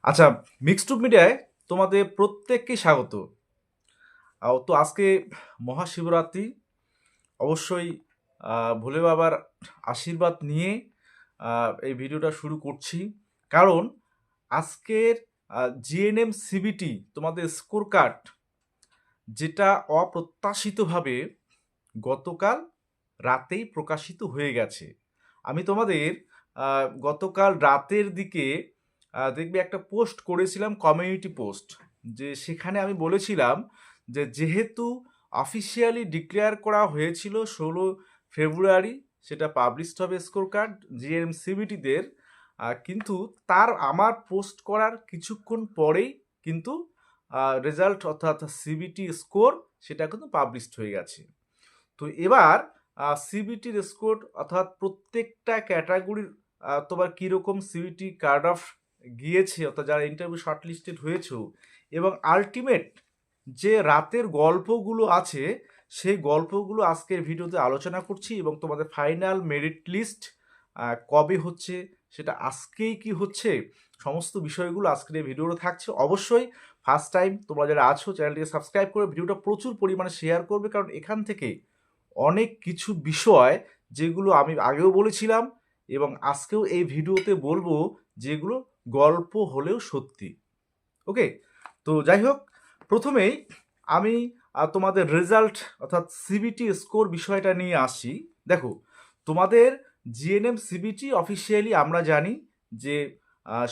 আচ্ছা, মিক্সড মিডিয়ায় তোমাদের প্রত্যেককে স্বাগত। তো আজকে মহাশিবরাত্রি, অবশ্যই ভোলে বাবার আশীর্বাদ নিয়ে এই ভিডিওটা শুরু করছি। কারণ আজকের জিএনএম সিবিটি তোমাদের স্কোর কার্ড, যেটা অপ্রত্যাশিতভাবে গতকাল রাতেই প্রকাশিত হয়ে গেছে। আমি তোমাদের গতকাল রাতের দিকে দেখবে একটা পোস্ট করেছিলাম, কমিউনিটি পোস্ট, যে সেখানে আমি বলেছিলাম যে যেহেতু অফিসিয়ালি ডিক্লেয়ার করা হয়েছিল 16 ফেব্রুয়ারি সেটা পাবলিশড হবে স্কোর কার্ড জিএম সিবিটিদের, কিন্তু তার আমার পোস্ট করার কিছুক্ষণ পরেই কিন্তু রেজাল্ট অর্থাৎ সিবিটি স্কোর সেটা কিন্তু পাবলিশড হয়ে গেছে। তো এবার সিবিটির স্কোর অর্থাৎ প্রত্যেকটা ক্যাটাগরির তোমার কীরকম সিবিটি কার্ড অফ গিয়েছে, অর্থাৎ যারা ইন্টারভিউ শর্টলিস্টেড হয়েছে, এবং আলটিমেট যে রাতের গল্পগুলো আছে সেই গল্পগুলো আজকের ভিডিওতে আলোচনা করছি। এবং তোমাদের ফাইনাল মেরিট লিস্ট কবে হচ্ছে, সেটা আজকেই কি হচ্ছে, সমস্ত বিষয়গুলো আজকের এই ভিডিওতে থাকছে। অবশ্যই ফার্স্ট টাইম তোমরা যারা আছো চ্যানেলটিকে সাবস্ক্রাইব করে ভিডিওটা প্রচুর পরিমাণে শেয়ার করবে, কারণ এখান থেকে অনেক কিছু বিষয় যেগুলো আমি আগেও বলেছিলাম এবং আজকেও এই ভিডিওতে বলবো, যেগুলো গল্প হলেও সত্যি। ওকে, তো যাই হোক, প্রথমেই আমি তোমাদের রেজাল্ট অর্থাৎ সিবিটি স্কোর বিষয়টা নিয়ে আসি। দেখো, তোমাদের জিএনএম সিবিটি অফিসিয়ালি আমরা জানি যে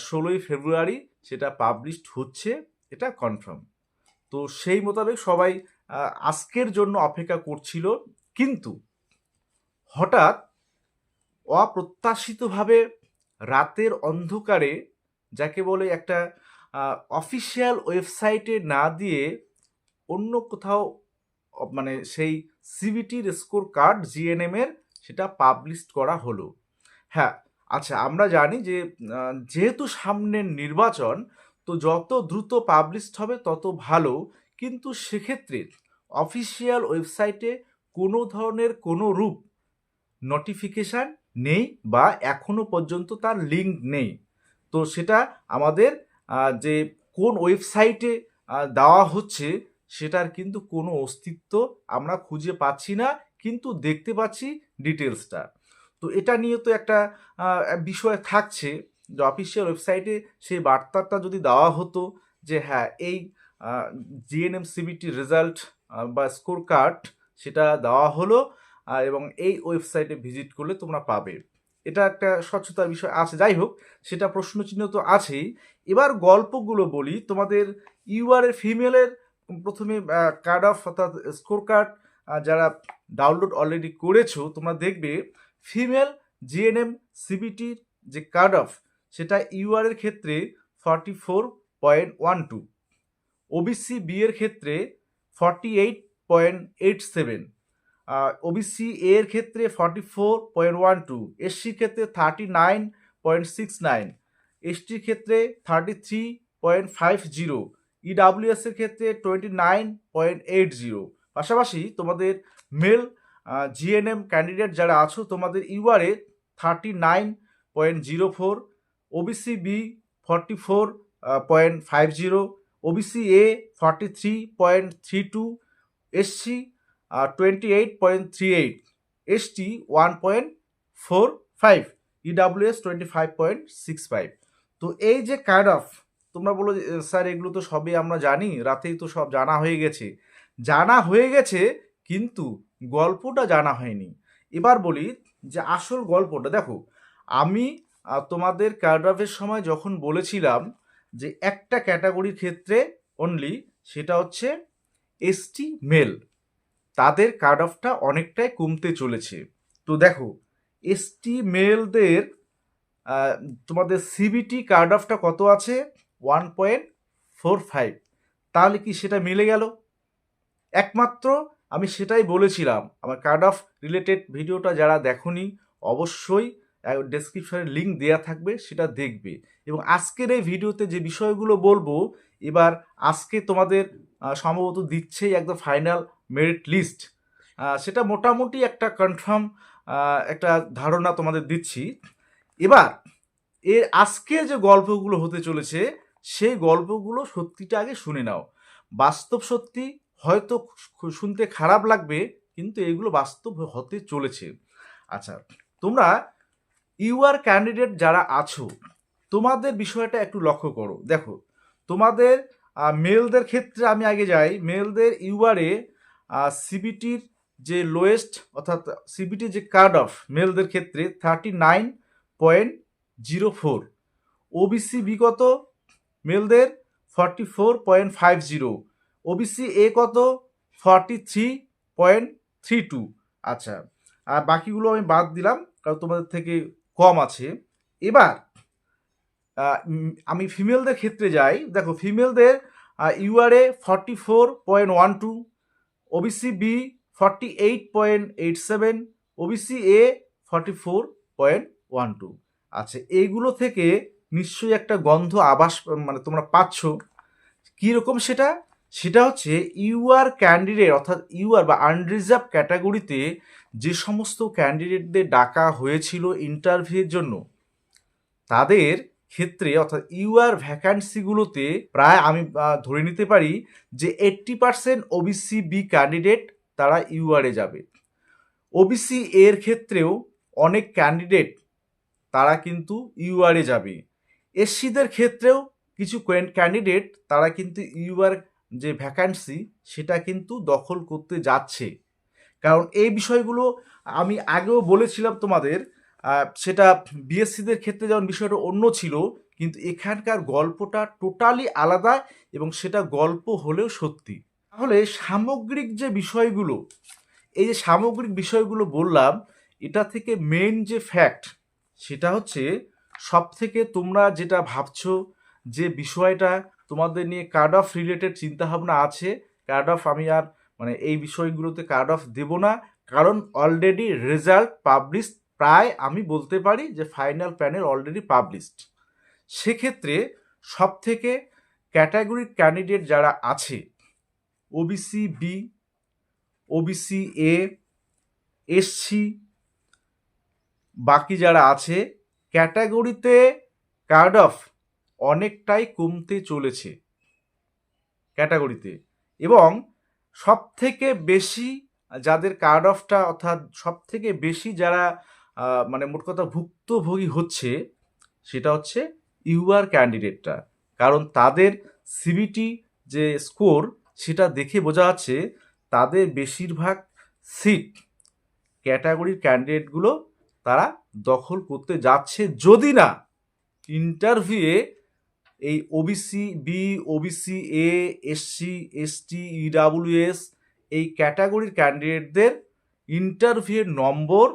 16 ফেব্রুয়ারি সেটা পাবলিশড হচ্ছে, এটা কনফার্ম। তো সেই মোতাবেক সবাই আজকের জন্য অপেক্ষা করছিল, কিন্তু হঠাৎ অপ্রত্যাশিতভাবে রাতের অন্ধকারে, যাকে বলে একটা অফিসিয়াল ওয়েবসাইটে না দিয়ে অন্য কোথাও মানে সেই সিবিটির স্কোর কার্ড জিএনএম এর সেটা পাবলিশ করা হলো। হ্যাঁ, আচ্ছা, আমরা জানি যে যেহেতু সামনের নির্বাচন, তো যত দ্রুত পাবলিশড হবে তত ভালো, কিন্তু সেক্ষেত্রে অফিসিয়াল ওয়েবসাইটে কোনো ধরনের কোনো রূপ নোটিফিকেশান নেই বা এখনো পর্যন্ত তার লিঙ্ক নেই। তো সেটা আমাদের যে কোন ওয়েবসাইটে দেওয়া হচ্ছে সেটার কিন্তু কোনো অস্তিত্ব আমরা খুঁজে পাচ্ছি না, কিন্তু দেখতে পাচ্ছি ডিটেলসটা। তো এটা নিয়ে তো একটা বিষয় থাকছে, যে অফিসিয়াল ওয়েবসাইটে সেই বার্তাটা যদি দেওয়া হতো যে হ্যাঁ, এই জিএনএম সিবিটি রেজাল্ট বা স্কোর কার্ড সেটা দেওয়া হলো, এবং এই ওয়েবসাইটে ভিজিট করলে তোমরা পাবে, এটা একটা স্বচ্ছতার বিষয় আছে। যাই হোক, সেটা প্রশ্নচিহ্ন তো আছেই। এবার গল্পগুলো বলি তোমাদের। ইউআরের ফিমেলের প্রথমে কার্ড অফ অর্থাৎ স্কোর কার্ড যারা ডাউনলোড অলরেডি করেছো, তোমরা দেখবে ফিমেল জিএনএম সিবিটির যে কার্ড অফ সেটা ইউআরের ক্ষেত্রে 44.12, ওবিসি বি এর ক্ষেত্রে 48.87, ওবিসি এর ক্ষেত্রে 44.12, এসসির ক্ষেত্রে 39.69, এসটির ক্ষেত্রে 33.50, ইডাব্লিউএস এর ক্ষেত্রে 29.80। পাশাপাশি তোমাদের মেল জিএনএম ক্যান্ডিডেট যারা আছো, তোমাদের UR 39.04, OBC B 44.50, OBC A 43.32, SC 28.38, ST 1.45, EWS 25.65। তো এই যে কার্ড অফ, তোমরা বলো স্যার এগুলো তো সবই আমরা জানি, রাতেই তো সব জানা হয়ে গেছে। জানা হয়ে গেছে, কিন্তু গল্পটা জানা হয়নি। এবার বলি যে আসল গল্পটা। দেখো, আমি তোমাদের কার্ড অফের সময় যখন বলেছিলাম যে একটা ক্যাটাগরির ক্ষেত্রে অনলি, সেটা হচ্ছে এসটি মেল, তাদের কার্ড অফটা অনেকটাই কমতে চলেছে। তো দেখো, এসটি মেলদের তোমাদের সিবিটি কার্ড অফটা কত আছে? 1.45। তাহলে কি সেটা মিলে গেল? একমাত্র আমি সেটাই বলেছিলাম। আমার কার্ড অফ রিলেটেড ভিডিওটা যারা দেখোনি, অবশ্যই ডেসক্রিপশনে লিঙ্ক দেওয়া থাকবে, সেটা দেখবে। এবং আজকের এই ভিডিওতে যে বিষয়গুলো বলবো, এবার আজকে তোমাদের সম্ভবত দিচ্ছেই একদম ফাইনাল মেরিট লিস্ট, সেটা মোটামুটি একটা কনফার্ম একটা ধারণা তোমাদের দিচ্ছি। এবার এর আজকে যে গল্পগুলো হতে চলেছে, সেই গল্পগুলো সত্যিটা আগে শুনে নাও। বাস্তব সত্যি হয়তো শুনতে খারাপ লাগবে, কিন্তু এগুলো বাস্তব হতে চলেছে। আচ্ছা, তোমরা ইউআর ক্যান্ডিডেট যারা আছো, তোমাদের বিষয়টা একটু লক্ষ্য করো। দেখো, তোমাদের মেলদের ক্ষেত্রে আমি আগে যাই। মেলদের ইউআরে সিবিটির যে লোয়েস্ট, অর্থাৎ সিবিটির যে কাট অফ মেলদের ক্ষেত্রে 39.04। ওবিসি বি কত মেলদের? 44.50। ওবিসি এ কত? 43.32। আচ্ছা, আর বাকিগুলো আমি বাদ দিলাম কারণ তোমাদের থেকে কম আছে। এবার আমি ফিমেলদের ক্ষেত্রে যাই। দেখো, ফিমেলদের ইউআরএ 44.12, ওবিসি বি 48.87, ওবিসি এ 44.12। আচ্ছা, এইগুলো থেকে নিশ্চয়ই একটা গন্ধ আভাস মানে তোমরা পাচ্ছ। কীরকম সেটা? সেটা হচ্ছে ইউআর ক্যান্ডিডেট, অর্থাৎ ইউআর বা আনরিজার্ভ ক্যাটাগরিতে যে সমস্ত ক্যান্ডিডেটদের ডাকা হয়েছিল ইন্টারভিউয়ের জন্য, তাদের ক্ষেত্রে অর্থাৎ ইউআর ভ্যাকান্সিগুলোতে প্রায় আমি ধরে নিতে পারি যে 80% ওবিসি বি ক্যান্ডিডেট তারা ইউআরে যাবে। ওবিসি এর ক্ষেত্রেও অনেক ক্যান্ডিডেট তারা কিন্তু ইউআরে যাবে। এসসিদের ক্ষেত্রেও কিছু ক্যান্ডিডেট তারা কিন্তু ইউআর যে ভ্যাকান্সি সেটা কিন্তু দখল করতে যাচ্ছে। কারণ এই বিষয়গুলো আমি আগেও বলেছিলাম তোমাদের। সেটা বিএসসিদের ক্ষেত্রে যেমন বিষয়টা অন্য ছিল, কিন্তু এখানকার গল্পটা টোটালি আলাদা এবং সেটা গল্প হলেও সত্যি। তাহলে সামগ্রিক যে বিষয়গুলো, এই যে সামগ্রিক বিষয়গুলো বললাম, এটা থেকে মেন যে ফ্যাক্ট সেটা হচ্ছে সব থেকে তোমরা যেটা ভাবছো যে বিষয়টা তোমাদের নিয়ে কার্ড অফ রিলেটেড চিন্তাভাবনা আছে, কার্ড অফ আমি আর মানে এই বিষয়গুলোতে কার্ড অফ দেব না, কারণ অলরেডি রেজাল্ট পাবলিশ, প্রায় আমি বলতে পারি যে ফাইনাল প্যানেল অলরেডি পাবলিশড। সেক্ষেত্রে সব থেকে ক্যাটাগরি ক্যান্ডিডেট যারা আছে, OBC B, OBC A, SC, বাকি যারা আছে, ক্যাটাগরিতে কার্ড অফ অনেকটাই কমতে চলেছে ক্যাটাগরিতে। এবং সব থেকে বেশি যাদের কার্ড অফটা, অর্থাৎ সব থেকে বেশি যারা মানে মোট কথা ভুক্তভোগী হচ্ছে, সেটা হচ্ছে ইউআর ক্যান্ডিডেটটা। কারণ তাদের সিবিটি যে স্কোর সেটা দেখে বোঝা যাচ্ছে তাদের বেশিরভাগ সিট ক্যাটাগরির ক্যান্ডিডেটগুলো তারা দখল করতে যাচ্ছে, যদি না ইন্টারভিউয়ে এই OBC B, OBC A, SC, ST, EWS এই ক্যাটাগরির ক্যান্ডিডেটদের ইন্টারভিউয়ের নম্বর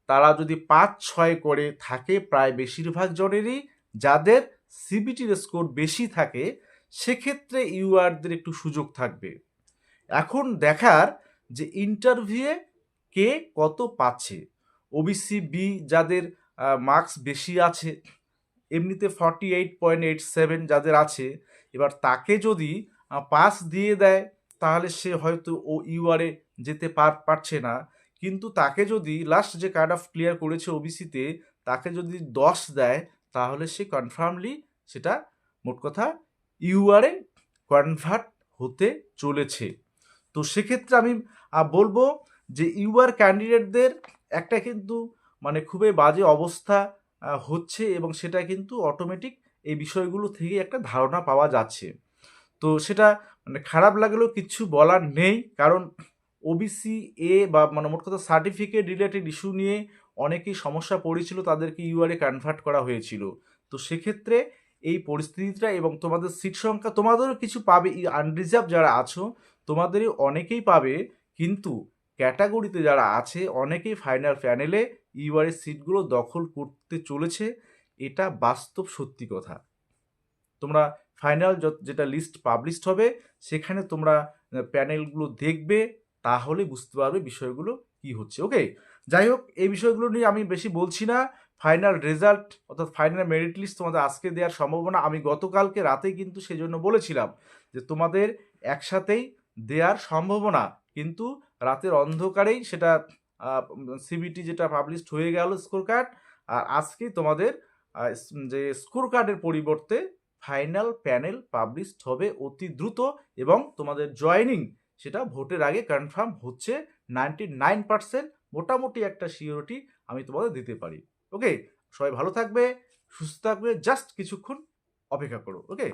তারা যদি 5-6 করে থাকে, প্রায় বেশিরভাগ জনেরই যাদের সিবিটির স্কোর বেশি থাকে, সেক্ষেত্রে ইউআরদের একটু সুযোগ থাকবে। এখন দেখার যে ইন্টারভিউয়ে কে কত পাচ্ছে। ওবিসি বি যাদের মার্কস বেশি আছে, এমনিতে 48.87 যাদের আছে, এবার তাকে যদি পাস দিয়ে দেয় তাহলে সে হয়তো ও ইউআরে যেতে পারছে না, কিন্তু তাকে যদি লাস্ট যে কার্ড অফ ক্লিয়ার করেছে ওবিসিতে, তাকে যদি 10 দেয় তাহলে সে কনফার্মলি সেটা মোট কথা ইউআরে কনভার্ট হতে চলেছে। তো সেক্ষেত্রে আমি বলবো যে ইউআর ক্যান্ডিডেটদের একটা কিন্তু মানে খুবই বাজে অবস্থা হচ্ছে, এবং সেটা কিন্তু অটোমেটিক এই বিষয়গুলো থেকে একটা ধারণা পাওয়া যাচ্ছে। তো সেটা মানে খারাপ লাগলেও কিচ্ছু বলার নেই, কারণ ওবিসি এ বা মানে মোট কথা সার্টিফিকেট রিলেটেড ইস্যু নিয়ে অনেকেই সমস্যা পড়েছিল, তাদেরকে ইউআরে কনভার্ট করা হয়েছিল। তো সেক্ষেত্রে এই পরিস্থিতিটা এবং তোমাদের সিট সংখ্যা, তোমাদেরও কিছু পাবে, আনরিজার্ভ যারা আছো তোমাদেরই অনেকেই পাবে, কিন্তু ক্যাটাগরিতে যারা আছে অনেকেই ফাইনাল প্যানেলে ইউআর সিটগুলো দখল করতে চলেছে। এটা বাস্তব সত্যি কথা। তোমরা ফাইনাল যেটা লিস্ট পাবলিশড হবে সেখানে তোমরা প্যানেলগুলো দেখবে, তাহলে বুঝতে পারবে বিষয়গুলো কি হচ্ছে। ওকে, যাই হোক, এই বিষয়গুলো নিয়ে আমি বেশি বলছি না। ফাইনাল রেজাল্ট অর্থাৎ ফাইনাল মেরিট লিস্ট তোমাদের আজকে দেওয়ার সম্ভাবনা, আমি গতকালকে রাতে কিন্তু সেজন্য বলেছিলাম যে তোমাদের একসাথেই দেওয়ার সম্ভাবনা, কিন্তু রাতের অন্ধকারেই সেটা সিবিটি যেটা পাবলিশড হয়ে গেল স্কোর কার্ড, আর আজকে তোমাদের যে স্কোর কার্ডের পরিবর্তে ফাইনাল প্যানেল পাবলিশড হবে অতি দ্রুত, এবং তোমাদের জয়েনিং সেটা ভোটের আগে কনফার্ম হচ্ছে 99%। মোটামুটি একটা সিওরিটি আমি তোমাদের দিতে পারি। ওকে, সবাই ভালো থাকবে, সুস্থ থাকবে, জাস্ট কিছুক্ষণ অপেক্ষা করো। ওকে।